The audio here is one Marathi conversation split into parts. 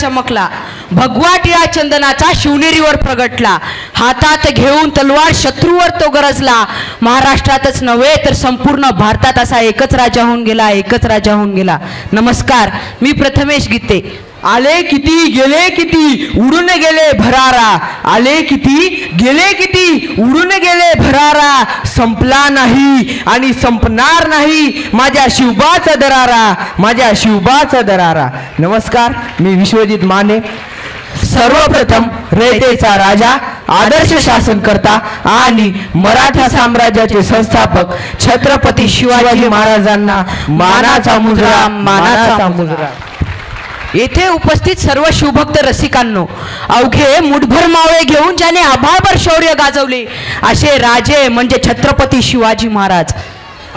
चमकला, भगवा टिळा चंदनाचा शिवनेरीवर प्रगटला, हातात घेऊन तलवार शत्रूवर तो गरजला. महाराष्ट्रातच नव्हे तर संपूर्ण भारतात असा एकच राजा होऊन गेला, एकच राजा होऊन गेला. नमस्कार, मी प्रथमेश गीते. आले किती गेले किती उडून गेले भरारा, आले किती गेले किती उडून गेले भरारा, संपला नाही आणि संपणार नाही माझ्या शिवबाचा दरारा, माझ्या शिवबाचा दरारा. नमस्कार, मी विश्वजित माने. सर्वप्रथम रयतेचा राजा, आदर्श शासनकर्ता आणि मराठा साम्राज्याचे संस्थापक छत्रपती शिवाजी महाराजांना मानाचा मुजरा, मानाचा मुजरा. येथे उपस्थित सर्व शिवभक्त रसिकांनो, अवघे मुठभर मावळे घेऊन ज्याने आभाळभर शौर्य गाजवले असे राजे म्हणजे छत्रपती शिवाजी महाराज.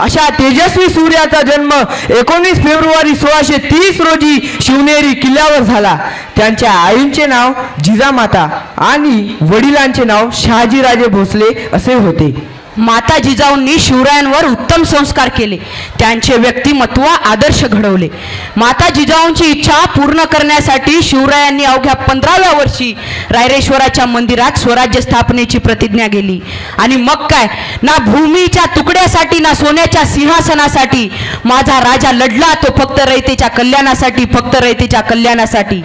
अशा तेजस्वी सूर्याचा जन्म 19 फेब्रुवारी 1630 रोजी शिवनेरी किल्ल्यावर झाला. त्यांच्या आईंचे नाव जिजामाता आणि वडिलांचे नाव शहाजीराजे भोसले असे होते. माता जिजाऊंनी शिवरायांवर उत्तम संस्कार केले, त्यांचे व्यक्तिमत्व आदर्श घडवले. माता जिजाऊंची इच्छा पूर्ण करण्यासाठी शिवरायांनी अवघ्या 15व्या वर्षी रायरेश्वराच्या मंदिरात स्वराज्य स्थापनेची प्रतिज्ञा केली. आणि मग काय, ना भूमीच्या तुकड्यासाठी ना सोन्याच्या सिंहासनासाठी माझा राजा लढला तो फक्त रयतेच्या कल्याणासाठी, फक्त रयतेच्या कल्याणासाठी.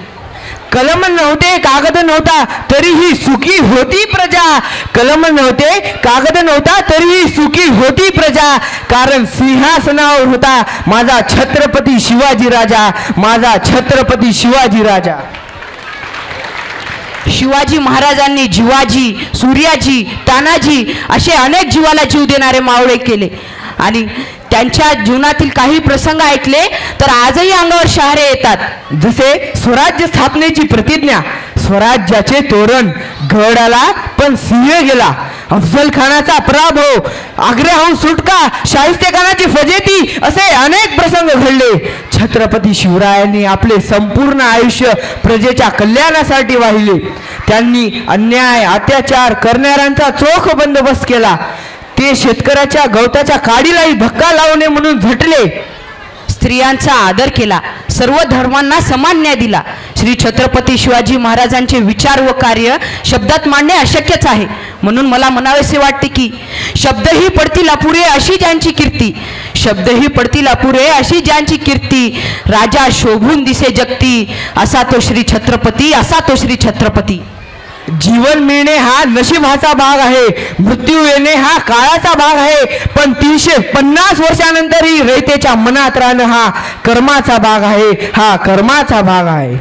कलम नव्हते, कागद नव्हता, तरीही सुखी होती प्रजा. कलम नव्हते, कागद नव्हता, तरीही सुखी होती प्रजा. कारण सिंहासनावर होता माझा छत्रपती शिवाजी राजा, माझा छत्रपती शिवाजी राजा. शिवाजी महाराजांनी जिवाजी, सूर्याजी, तानाजी असे अनेक जीवाला जीव देणारे मावळे केले. आणि त्यांच्या जीवनातील काही प्रसंग ऐकले तर आजही अंगावर शहारे येतात. जसे स्वराज्य स्थापनेची प्रतिज्ञा, स्वराज्याचे तोरण गड आला पण सिंह गेला, अफजल खानाचा पराभव, आग्र्याहून सुटका, शाहिस्तेखानाची फजेती असे अनेक प्रसंग घडले. छत्रपती शिवरायांनी आपले संपूर्ण आयुष्य प्रजेच्या कल्याणासाठी वाहिले. त्यांनी अन्याय अत्याचार करणाऱ्यांचा चोख बंदोबस्त केला. ते शेतकऱ्याच्या गवताच्या काडीलाही धक्का लावणे म्हणून झटले. स्त्रियांचा आदर केला, सर्व धर्मांना समान न्याय दिला. श्री छत्रपती शिवाजी महाराजांचे विचार व कार्य शब्दात मांडणे अशक्यच आहे. म्हणून मला म्हणावेसे वाटते की शब्दही पडतील अपुरे अशी ज्यांची कीर्ती, शब्दही पडतील अपुरे अशी ज्यांची कीर्ती, राजा शोभून दिसे जगती असा तो श्री छत्रपती, असा तो श्री छत्रपती. जीवन मिळणे हा नशिबाचा भाग आहे, मृत्यू येणे हा काळाचा भाग आहे, पण 350 वर्षानंतरही रयतेच्या मनात राहणं हा कर्माचा भाग आहे, हा कर्माचा भाग आहे.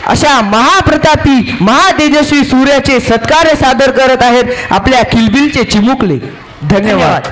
अशा महाप्रतापी महातेजस्वी सूर्याचे सत्कार्य सादर करत आहेत आपल्या किलबिलचे चिमुकले. धन्यवाद.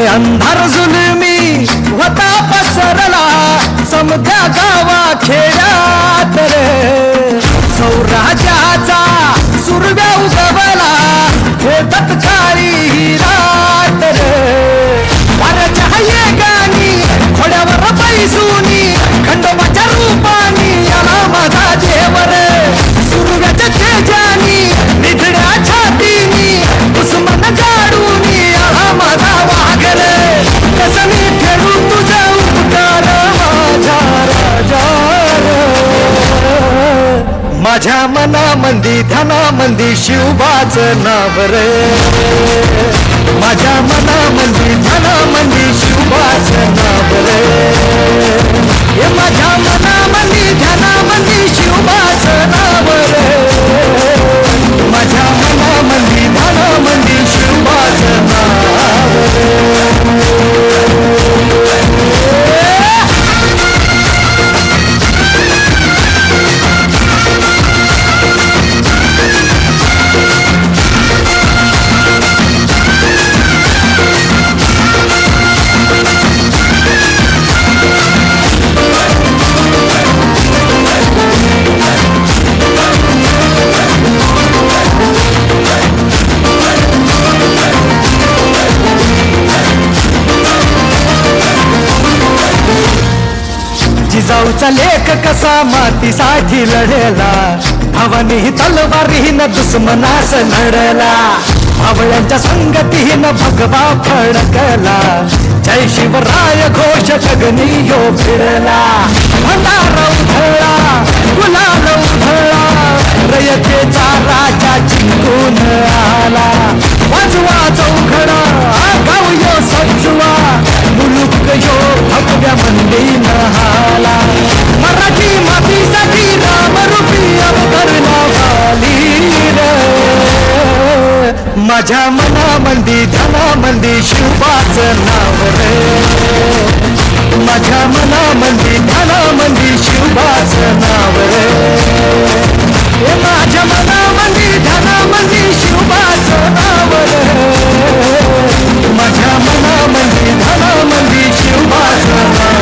अंधार जुलमी होता पसरला समध्या गावा खेड्यात रे, सौराज्याचा सुरव्या उगवला हे तत्काळी रात रे. वाऱ्याच्या येगानी खोड्यावर पैसुनी खंडोबाच्या रूपानी आला माझा देवर, सुरव्याच्या तेजानी निधड्या छातीनी उस्मान जाडूनी आला माझा वाघर. कसं मी फेडू तुझा उपकार माझ्या राजा, माझ्या मनामंदी ध्यानामंदी शिवबाचं नाव रे, माझ्या मनामंदी ध्यानामंदी शिवबाचं नाव रे. हे माझ्या मनामंदी ध्यानामंदी शिवबाचं नाव रे, माझ्या मनामंदी ध्यानामंदी शिवबाचं नाव रे. जिजाऊचा लेख कसा मातीसाठी लढला, भावानी तलवारीनं दुश्मनास लढला, भावळ्यांच्या संगतीनं भगवा फडकला, जय शिवराय घोष गगनी यो फिरला, भंडारा उधळला गुलाल उधळला, रयतेचा राजा जिंकून आला, वाजवा चौघडा गाव यो सजवा, मुलुक यो भगव्या मंडीनं हाला, मराठी मातीसाठी रामरूपी अवतरला वालीर, माझ्या मनामंदी धनामंदी शिवबाचं नाव रे, माझ्या मनामंदी धनामंदी शिवबाचं नाव रे, माझ्या मनामंदी धनामंदी शिवबाचं नाव रे, माझ्या मनामंदी धनामंदी शिवबाचं नाव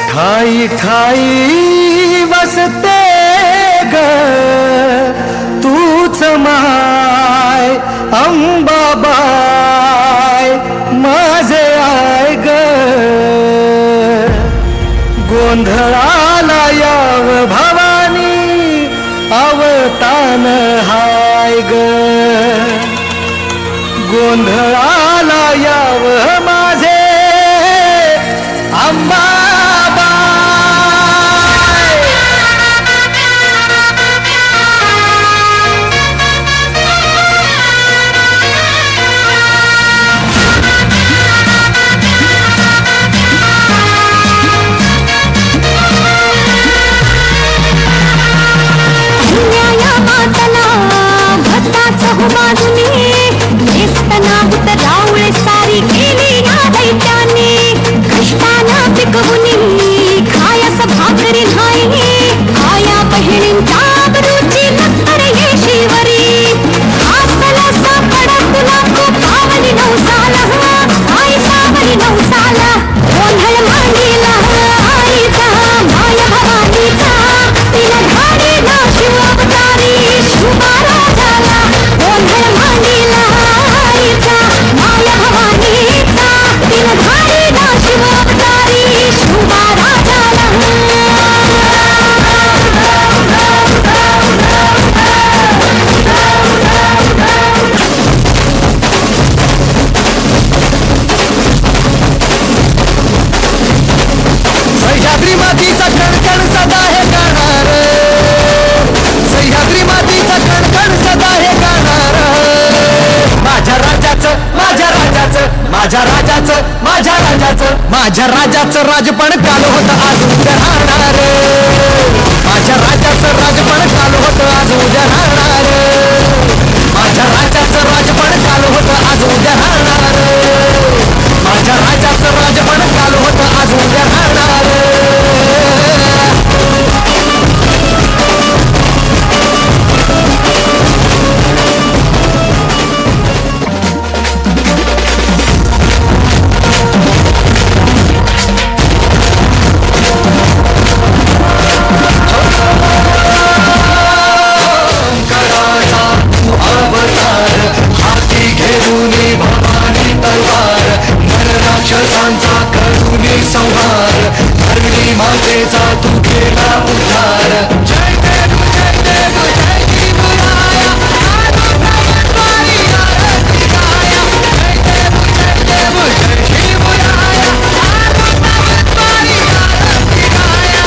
ठाई ठाई वसते ग तूच माय अंबाबाई माझे आय ग, गोंधळाला याव भवानी अवतान हाय ग, गोंधळाला याव माझे अंबाबाई. रावळे सारी केली या दैत्याने, कष्टानं पिकवून खायास भाकरी नाही, आया बहिणींच्या आबरूची नक्कर येशीवरी, आपला सापडा तुला तो पावली नवसाला, आई सावली नवसाला, गोंधळ मांडीला आईचा माया भवानीचा, तिला घाडीला शिव अवतारी शिवबा राजाला, गोंधळ मांडीला आईचा माया भवानीचा, तिला घाडीला शिव अवतारी शिवबा राजाला. सह्याद्री मातीचा कणकण सदा हे गाणार, सह्याद्री मातीचा कणकण सदा हे गाणार, माझ्या राजाचं माझ्या राजाचं माझ्या राजाचं माझ्या राजाचं माझ्या राजाचं राजपण काल होतं आज उद्या राहणार, माझ्या राजाचं राजपण काल होतं आज उद्या राहणार, माझ्या राजाचं राजपण काल होतं आज उद्या राहणार, माझ्या राजाचं राजपण काल होतं आज उद्या राहणार. राक्षसांचा करुणी संहार, धरणी मातेचा तू केला उद्धार, जय देव जय देव जय शिवराया, आरोग्यवंतारी आरती गाया, जय देव जय देव जय शिवराया, आरोग्यवंतारी आरती गाया.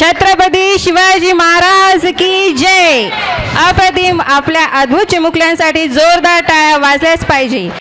छत्रपती शिवाजी महाराज की जय. अप्रतिम आपल्या अद्भुत चिमुकल्यांसाठी जोरदार टाळ्या वाजल्याच पाहिजे.